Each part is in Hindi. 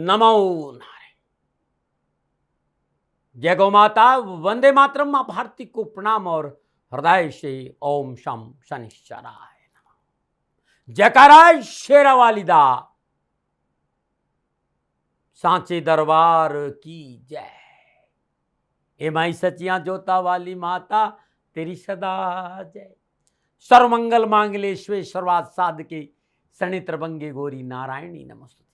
नमो नारायण। जय गौ माता, वंदे मातरम। मां भारती को प्रणाम और हृदय से ओम शम शनिश्चराय नमः। जयकारा शेरा वालिदा, सांचे दरबार की जय। हे माई सचिया जोता वाली माता, तेरी सदा जय। सर्वमंगल मांगले शिवे सर्वार्थ साधके, शनित्र भंगे गौरी नारायणी नमस्तुते।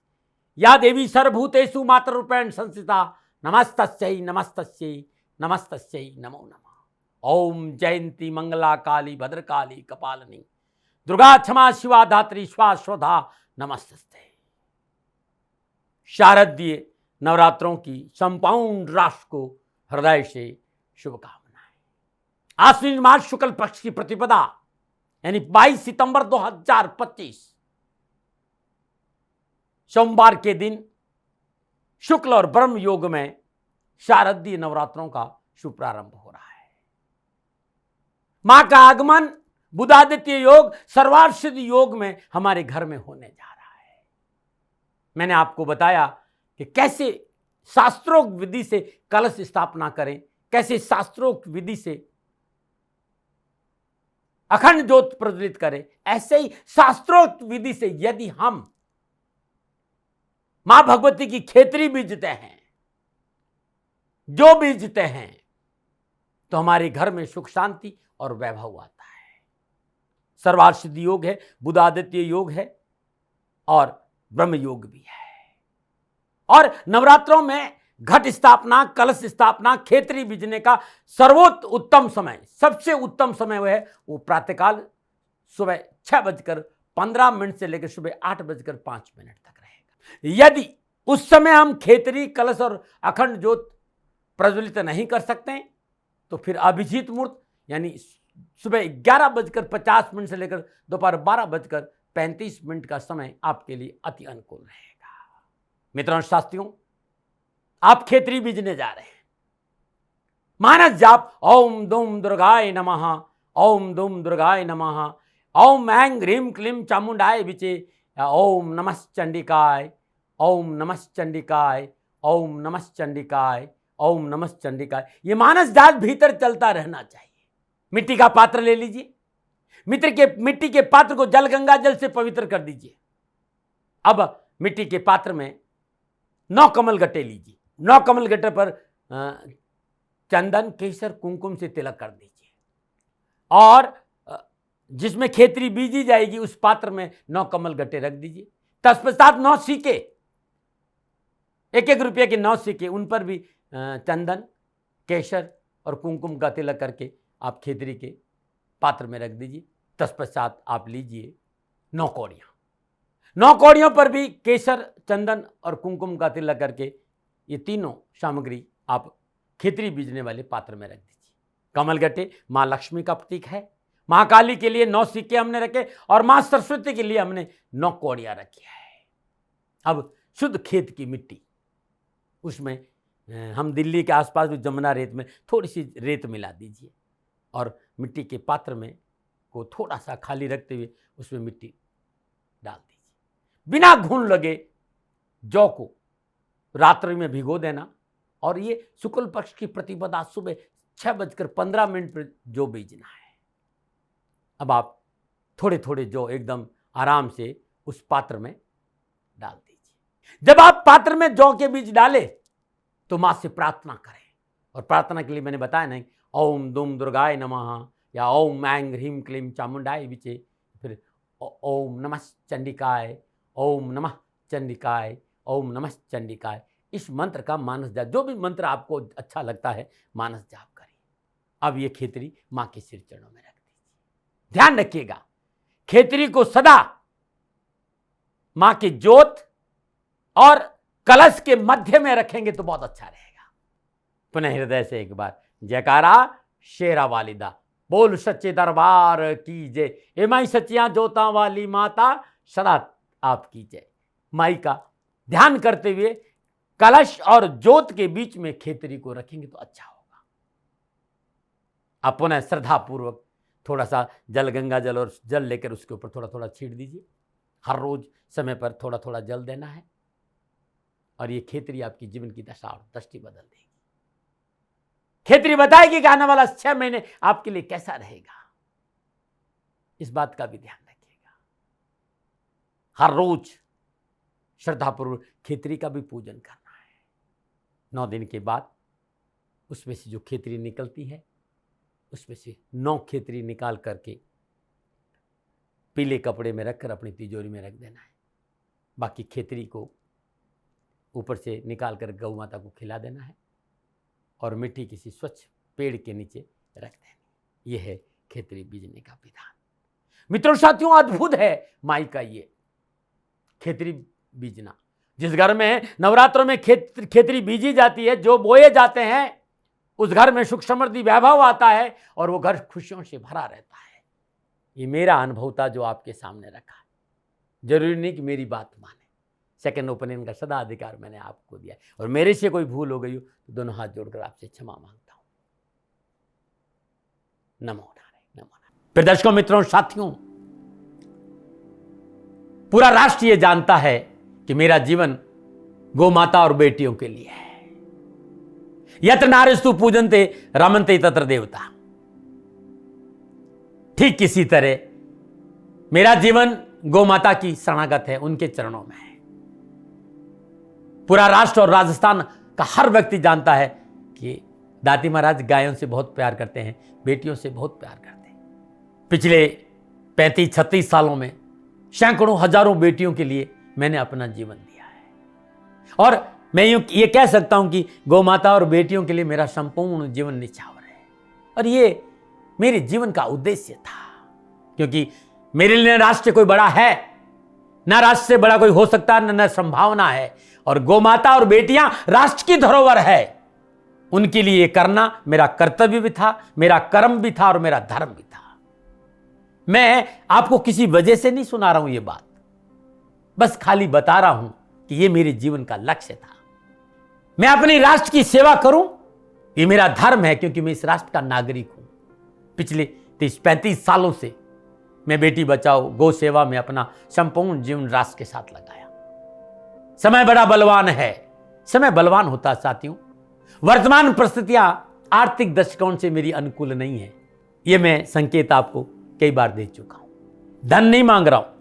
या देवी सर्वभूतेषु मातृरूपेण संस्थिता, नमस्तस्यै नमस्तस्यै नमस्तस्यै नमो नमः। ओम जयंती मंगला काली भद्रकाली कपालिनी, दुर्गा क्षमा शिवा धात्री स्वास्वधा नमस्तस्ते। शारदीय नवरात्रों की संपूर्ण राष्ट्र को हृदय से शुभकामनाएं। आश्विन मास शुक्ल पक्ष की प्रतिपदा यानी 22 सितंबर 2025 सोमवार के दिन शुक्ल और ब्रह्म योग में शारदीय नवरात्रों का शुभ प्रारंभ हो रहा है। मां का आगमन बुधादित्य योग सर्वार्षिद योग में हमारे घर में होने जा रहा है। मैंने आपको बताया कि कैसे शास्त्रोक्त विधि से कलश स्थापना करें, कैसे शास्त्रोक्त विधि से अखंड ज्योत प्रज्वलित करें। ऐसे ही शास्त्रोक्त विधि से यदि हम मां भगवती की खेतरी बीजते हैं, जो बीजते हैं, तो हमारे घर में सुख शांति और वैभव आता है। सर्वार्षिद योग है, बुधादित्य योग है और ब्रह्म योग भी है। और नवरात्रों में घट स्थापना, कलश स्थापना, खेतरी बीजने का सर्वोत्तम समय, सबसे उत्तम समय वह है वो प्रातःकाल सुबह 6:15 से लेकर सुबह 8:05 तक रहेगा। यदि उस समय हम खेतरी, कलश और अखंड ज्योत प्रज्वलित नहीं कर सकते तो फिर अभिजीत मुहूर्त यानी सुबह 11:50 से लेकर दोपहर 12:35 का समय आपके लिए अति अनुकूल रहेगा। मित्रों शास्त्रियों, आप खेतरी बीजने जा रहे हैं। मानस जाप ओम दुम दुर्गाय नमः, ओम दुम दुर्गाय नमः, ओम ऐं ह्रीं क्लीं चामुंडाय विचे, ओम नमः चंडिकाय, ओम नमः चंडिकाय, ओम नमः चंडिकाय, ओम नमः चंडिकाय। ये मानस जाप भीतर चलता रहना चाहिए। मिट्टी का पात्र ले लीजिए, मिट्टी के पात्र को जल गंगा जल से पवित्र कर दीजिए। अब मिट्टी के पात्र में 9 कमल गट्टे लीजिए। 9 कमल गट्टे पर चंदन, केसर, कुमकुम से तिलक कर दीजिए और जिसमें खेतरी बीजी जाएगी उस पात्र में 9 कमल गट्टे रख दीजिए। तत्पश्चात 9 सिक्के, 1-1 रुपये के 9 सिक्के, उन पर भी चंदन, केसर और कुमकुम का तिलक करके आप खेतरी के पात्र में रख दीजिए। तत्पश्चात आप लीजिए 9 कौड़ियाँ। 9 कौड़ियों पर भी केसर, चंदन और कुमकुम का तिलक करके ये तीनों सामग्री आप खेतरी बीजने वाले पात्र में रख दीजिए। कमल गट्टे मां लक्ष्मी का प्रतीक है। मां काली के लिए 9 सिक्के हमने रखे और मां सरस्वती के लिए हमने 9 कौड़ियां रखी है। अब शुद्ध खेत की मिट्टी, उसमें हम दिल्ली के आसपास भी जमुना रेत में थोड़ी सी रेत मिला दीजिए और मिट्टी के पात्र में को थोड़ा सा खाली रखते हुए उसमें मिट्टी डाल दीजिए। बिना घुन लगे जौ को रात्रि में भिगो देना और ये शुक्ल पक्ष की प्रतिपदा सुबह 6:15 पर जौ बीजना है। अब आप थोड़े थोड़े जौ एकदम आराम से उस पात्र में डाल दीजिए। जब आप पात्र में जौ के बीज डाले तो मां से प्रार्थना करें और प्रार्थना के लिए मैंने बताया नहीं, ओम दुम दुर्गाय नमः या ओम ऐं ह्रीं क्लीं चामुंडाय विचे, फिर ओम नमः चंडिकाय, ओम नमः चंडिकाय, ओम नमः चंडिकाय। इस मंत्र का मानस जाप, जो भी मंत्र आपको अच्छा लगता है मानस जाप करिए। अब ये खेतरी मां के सिर चरणों में रख दीजिए। ध्यान रखिएगा, खेतरी को सदा मां की ज्योत और कलश के मध्य में रखेंगे तो बहुत अच्छा रहेगा। पुनः हृदय से एक बार जयकारा शेरा वालिदा, बोल सच्चे दरबार की जय। हे माई सच्चियां जोता वाली माता, सदा आपकी जय। माई का ध्यान करते हुए कलश और ज्योत के बीच में खेतरी को रखेंगे तो अच्छा होगा। आप पुनः श्रद्धा पूर्वक थोड़ा सा जल, गंगा जल और जल लेकर उसके ऊपर थोड़ा थोड़ा छीट दीजिए। हर रोज समय पर थोड़ा थोड़ा जल देना है और ये खेतरी आपकी जीवन की दशा और दृष्टि बदल देगी। खेतरी बताएगी कि आने वाला 6 महीने आपके लिए कैसा रहेगा। इस बात का भी ध्यान रखिएगा। हर रोज श्रद्धापूर्वक खेतरी का भी पूजन करना है। 9 दिन के बाद उसमें से जो खेतरी निकलती है, उसमें से 9 खेतरी निकाल करके पीले कपड़े में रखकर अपनी तिजोरी में रख देना है। बाकी खेतरी को ऊपर से निकाल कर गौ माता को खिला देना है और मिट्टी किसी स्वच्छ पेड़ के नीचे रख देनी। यह है खेतरी बीजने का विधान। मित्रों साथियों, अद्भुत है माई का ये खेतरी बीजना। जिस घर में नवरात्रों में खेतरी बीजी जाती है, जो बोए जाते हैं, उस घर में सुख समृद्धि वैभव आता है और वो घर खुशियों से भरा रहता है। ये मेरा अनुभव था जो आपके सामने रखा है। जरूरी नहीं कि मेरी बात माने। सेकंड ओपिनियन का सदा अधिकार मैंने आपको दिया और मेरे से कोई भूल हो गई हो तो दोनों हाथ जोड़कर आपसे क्षमा मांगता हूं। नमो नारायण, नमो नारायण। फिर दर्शकों, मित्रों, साथियों, पूरा राष्ट्र ये जानता है कि मेरा जीवन गौ माता और बेटियों के लिए है। यत्र नारीस्तु पूजन्ते रमन्ते तत्र देवता। ठीक किसी तरह मेरा जीवन गौ माता की शरणागत है, उनके चरणों में है। पूरा राष्ट्र और राजस्थान का हर व्यक्ति जानता है कि दाती महाराज गायों से बहुत प्यार करते हैं, बेटियों से बहुत प्यार करते हैं। पिछले 35-36 सालों में सैकड़ों हजारों बेटियों के लिए मैंने अपना जीवन दिया है और मैं ये कह सकता हूं कि गौ माता और बेटियों के लिए मेरा संपूर्ण जीवन निछावर है। और ये मेरे जीवन का उद्देश्य था, क्योंकि मेरे लिए राष्ट्र कोई बड़ा है ना, राष्ट्र से बड़ा कोई हो सकता न संभावना है। और गौ माता और बेटियां राष्ट्र की धरोहर है। उनके लिए ये करना मेरा कर्तव्य भी था, मेरा कर्म भी था और मेरा धर्म भी था। मैं आपको किसी वजह से नहीं सुना रहा हूं ये बात, बस खाली बता रहा हूं कि ये मेरे जीवन का लक्ष्य था। मैं अपने राष्ट्र की सेवा करूं, ये मेरा धर्म है, क्योंकि मैं इस राष्ट्र का नागरिक हूं। पिछले 30-35 सालों से मैं बेटी बचाओ, गौ सेवा में अपना संपूर्ण जीवन राष्ट्र के साथ लगाया। समय बड़ा बलवान है, समय बलवान होता साथियों। वर्तमान परिस्थितियां आर्थिक दृष्टिकोण से मेरी अनुकूल नहीं है, यह मैं संकेत आपको कई बार दे चुका हूं। धन नहीं मांग रहा हूं।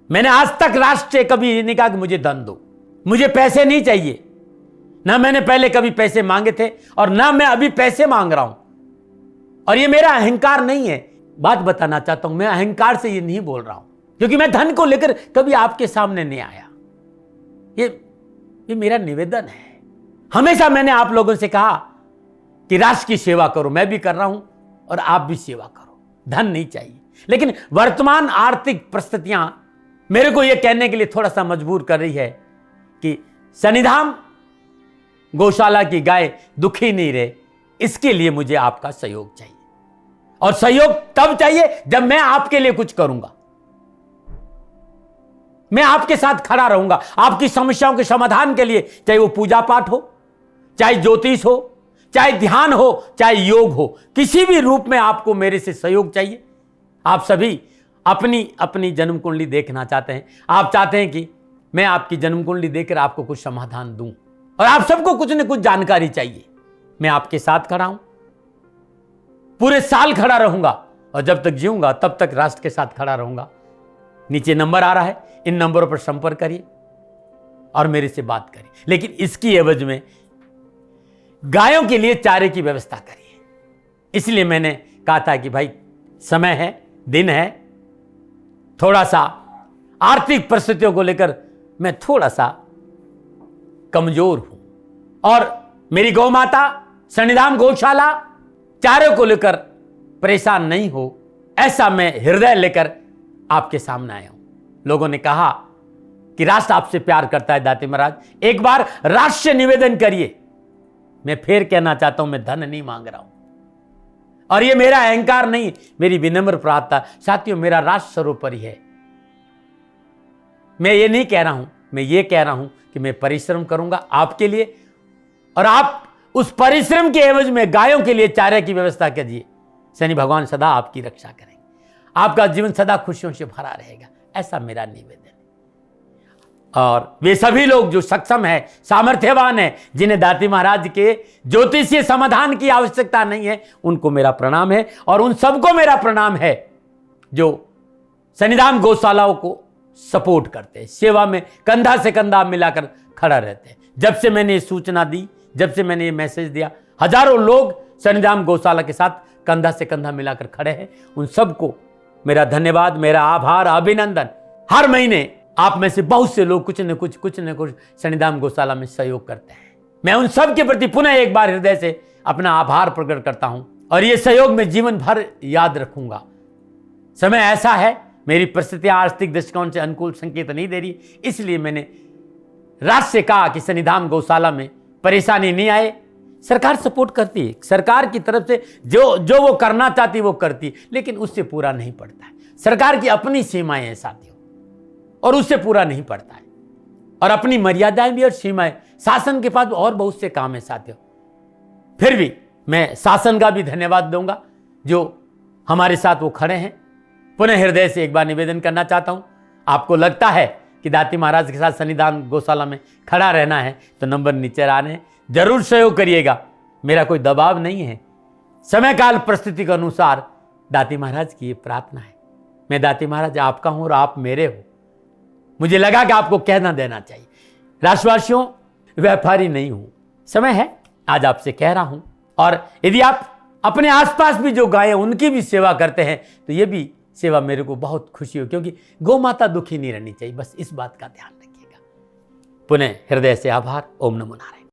मैंने आज तक राष्ट्र से कभी नहीं कहा कि मुझे धन दो, मुझे पैसे नहीं चाहिए। ना मैंने पहले कभी पैसे मांगे थे और ना मैं अभी पैसे मांग रहा हूं। और ये मेरा अहंकार नहीं है। बात बताना चाहता हूं, मैं अहंकार से ये नहीं बोल रहा हूं, क्योंकि मैं धन को लेकर कभी आपके सामने नहीं आया। ये मेरा निवेदन है। हमेशा मैंने आप लोगों से कहा कि राष्ट्र की सेवा करो, मैं भी कर रहा हूं और आप भी सेवा करो। धन नहीं चाहिए, लेकिन वर्तमान आर्थिक परिस्थितियां मेरे को यह कहने के लिए थोड़ा सा मजबूर कर रही है कि शनिधाम गौशाला की गाय दुखी नहीं रहे, इसके लिए मुझे आपका सहयोग चाहिए। और सहयोग तब चाहिए जब मैं आपके लिए कुछ करूंगा। मैं आपके साथ खड़ा रहूंगा, आपकी समस्याओं के समाधान के लिए, चाहे वो पूजा पाठ हो, चाहे ज्योतिष हो, चाहे ध्यान हो, चाहे योग हो, किसी भी रूप में आपको मेरे से सहयोग चाहिए। आप सभी अपनी अपनी जन्म कुंडली देखना चाहते हैं। आप चाहते हैं कि मैं आपकी जन्म कुंडली देखकर आपको कुछ समाधान दूं, और आप सबको कुछ न कुछ जानकारी चाहिए। मैं आपके साथ खड़ा हूं, पूरे साल खड़ा रहूंगा, और जब तक जीऊंगा तब तक राष्ट्र के साथ खड़ा रहूंगा। नीचे नंबर आ रहा है, इन नंबरों पर संपर्क करिए और मेरे से बात करिए। लेकिन इसकी एवज में गायों के लिए चारे की व्यवस्था करिए। इसलिए मैंने कहा था कि भाई समय है, दिन है, थोड़ा सा आर्थिक परिस्थितियों को लेकर मैं थोड़ा सा कमजोर हूं, और मेरी गौ माता शनिधाम गौशाला चारे को लेकर परेशान नहीं हो, ऐसा मैं हृदय लेकर आपके सामने आया हूं। लोगों ने कहा कि राष्ट्र आपसे प्यार करता है दाती महाराज, एक बार राष्ट्र से निवेदन करिए। मैं फिर कहना चाहता हूं, मैं धन नहीं मांग रहा हूं, और ये मेरा अहंकार नहीं, मेरी विनम्र प्रार्थना। साथियों, मेरा राष्ट्र सर्वोपरि है। मैं ये नहीं कह रहा हूं, मैं ये कह रहा हूं कि मैं परिश्रम करूंगा आपके लिए, और आप उस परिश्रम के एवज में गायों के लिए चारे की व्यवस्था कीजिए। शनि भगवान सदा आपकी रक्षा करेंगे, आपका जीवन सदा खुशियों से भरा रहेगा, ऐसा मेरा निवेदन है। और वे सभी लोग जो सक्षम है, सामर्थ्यवान है, जिन्हें दाती महाराज के ज्योतिषीय समाधान की आवश्यकता नहीं है, उनको मेरा प्रणाम है। और उन सबको मेरा प्रणाम है जो शनिधाम गौशालाओं को सपोर्ट करते हैं, सेवा में कंधा से कंधा मिलाकर खड़ा रहते हैं। जब से मैंने ये सूचना दी, जब से मैंने ये मैसेज दिया, हजारों लोग शनिधाम गौशाला के साथ कंधा से कंधा मिलाकर खड़े हैं। उन सबको मेरा धन्यवाद, मेरा आभार, अभिनंदन। हर महीने आप में से बहुत से लोग कुछ न कुछ शनिधाम गौशाला में सहयोग करते हैं। मैं उन सब के प्रति पुनः एक बार हृदय से अपना आभार प्रकट करता हूं और ये सहयोग मैं जीवन भर याद रखूंगा। समय ऐसा है, मेरी परिस्थितियां आर्थिक दृष्टिकोण से अनुकूल संकेत नहीं दे रही, इसलिए मैंने राष्ट्र से कहा कि शनिधाम गौशाला में परेशानी नहीं आए। सरकार सपोर्ट करती है, सरकार की तरफ से जो वो करना चाहती वो करती, लेकिन उससे पूरा नहीं पड़ता है। सरकार की अपनी सीमाएं हैं साथियों, और उससे पूरा नहीं पड़ता है, और अपनी मर्यादाएं भी और सीमाएं। शासन के पास और बहुत से काम है साथियों। फिर भी मैं शासन का भी धन्यवाद दूंगा जो हमारे साथ वो खड़े हैं। पुनः हृदय से एक बार निवेदन करना चाहता हूं, आपको लगता है कि दाती महाराज के साथ शनिधाम गौशाला में खड़ा रहना है तो नंबर नीचे आ रहे हैं, जरूर सहयोग करिएगा। मेरा कोई दबाव नहीं है, समय काल परिस्थिति के अनुसार दाती महाराज की ये प्रार्थना है। मैं दाती महाराज आपका हूं और आप मेरे हो। मुझे लगा कि आपको कहना देना चाहिए। राष्ट्रवासियों, व्यापारी नहीं हूं, समय है आज आपसे कह रहा हूं। और यदि आप अपने आसपास भी जो गाय हैं उनकी भी सेवा करते हैं तो ये भी सेवा मेरे को बहुत खुशी हो, क्योंकि गौ माता दुखी नहीं रहनी चाहिए। बस इस बात का ध्यान रखिएगा। पुनः हृदय से आभार। ओम नमो नारायण।